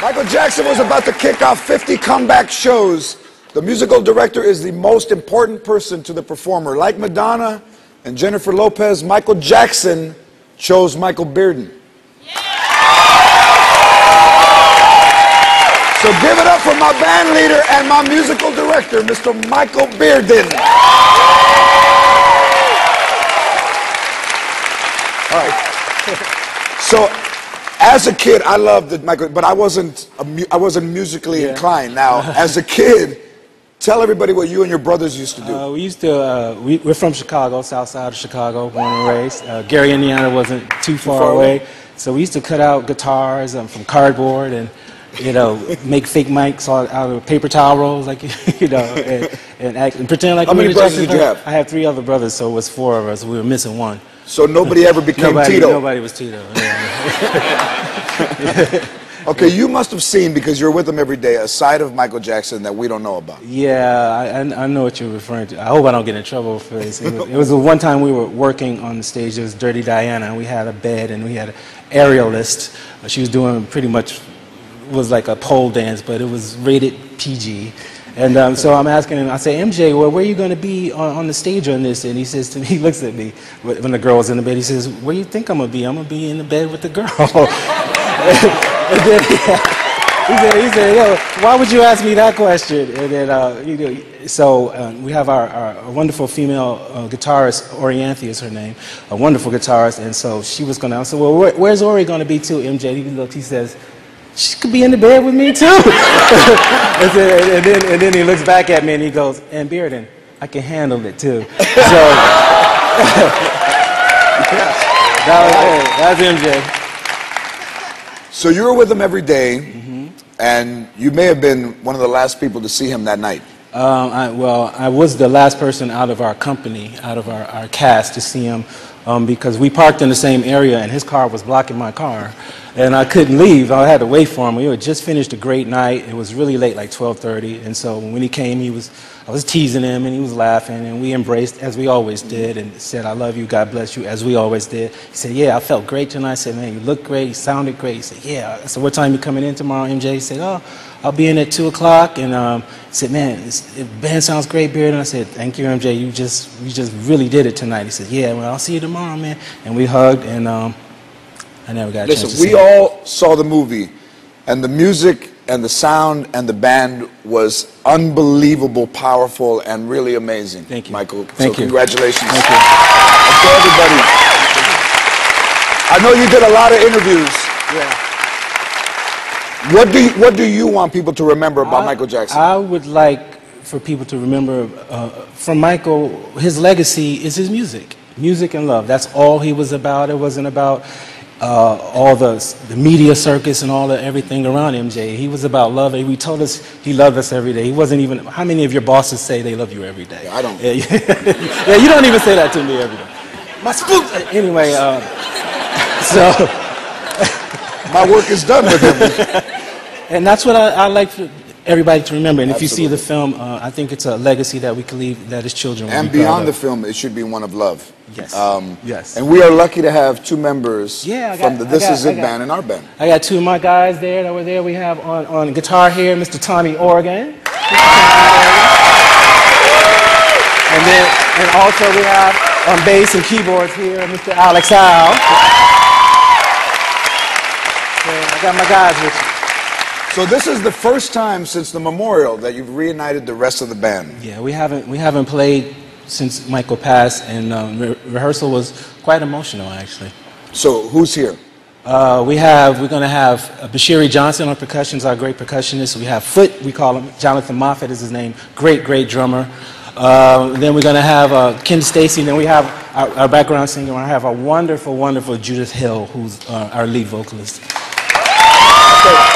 Michael Jackson was about to kick off 50 comeback shows. The musical director is the most important person to the performer. Like Madonna and Jennifer Lopez, Michael Jackson chose Michael Beardon. So give it up for my band leader and my musical director, Mr. Michael Beardon. All right. So, as a kid, I loved Michael, but I wasn't musically inclined. Now, as a kid, tell everybody what you and your brothers used to do. We're from Chicago, south side of Chicago, born and raised. Gary, Indiana wasn't too far away. So we used to cut out guitars from cardboard and, you know, make fake mics out of paper towel rolls, like, you know, and pretend like. How many brothers did you have? I had 3 other brothers, so it was 4 of us. We were missing 1. So nobody ever became Tito? Nobody was Tito. Yeah. Okay, you must have seen, because you're with him every day, a side of Michael Jackson that we don't know about. Yeah, I know what you're referring to. I hope I don't get in trouble for this. It was the one time we were working on the stage. It was Dirty Diana, and we had a bed, and we had an aerialist. She was doing pretty much, was like a pole dance, but it was rated PG. And so I'm asking him, I say, MJ, well, where are you going to be on the stage on this? And he says to me, he looks at me when the girl was in the bed, he says, where do you think I'm going to be? I'm going to be in the bed with the girl. And then he said, yo, why would you ask me that question? And then, you know, so we have our wonderful female guitarist, Orianthi is her name, a wonderful guitarist. And so she was going to, I said, well, where's Ori going to be too, MJ? He looked, he says, she could be in the bed with me too. and then he looks back at me and he goes, and Beardon, I can handle it too. So that's MJ. So you were with him every day, and you may have been one of the last people to see him that night. I was the last person out of our company, out of our cast, to see him, because we parked in the same area and his car was blocking my car. And I couldn't leave. I had to wait for him. We had just finished a great night. It was really late, like 12:30. And so when he came, I was teasing him, and he was laughing, and we embraced, as we always did, and said, I love you, God bless you, as we always did. He said, yeah, I felt great tonight. I said, man, you look great, you sounded great. He said, yeah. I said, what time you coming in tomorrow, MJ? He said, oh, I'll be in at 2 o'clock. And he said, man, the band sounds great, Beardon. I said, thank you, MJ. You just really did it tonight. He said, yeah, well, I'll see you tomorrow, man. And we hugged, and I never got a chance to see we all saw the movie, and the music and the sound and the band was unbelievable, powerful, and really amazing. Thank you, Michael. Thank you. Congratulations. Thank you. And to everybody. I know you did a lot of interviews. Yeah. What do you want people to remember about Michael Jackson? I would like for people to remember from Michael, his legacy is his music. Music and love. That's all he was about. It wasn't about all the media circus and all the everything around MJ. He was about love. He told us he loved us every day. He wasn't even, how many of your bosses say they love you every day? Yeah, I don't. Yeah, you don't even say that to me every day. My spook. Anyway, so. My work is done with him. And that's what I like for everybody to remember. And if you see the film, I think it's a legacy that we can leave, that his children will be proud of. And beyond the film, it should be one of love. Yes. Yes. And we are lucky to have 2 members from the This Is It band and our band. I got 2 of my guys there that were there. We have on guitar here, Mr. Tommy Oregon. And also we have on bass and keyboards here, Mr. Alex Howe. So I got my guys with you. So this is the first time since the memorial that you've reunited the rest of the band. Yeah, we haven't played since Michael passed, and rehearsal was quite emotional, actually. So who's here? We're going to have Bashiri Johnson on percussions, our great percussionist. We have Foot, we call him, Jonathan Moffett is his name, great drummer. Then we're going to have Ken Stacy, and then we have our background singer. I have a wonderful Judith Hill, who's our lead vocalist. Okay.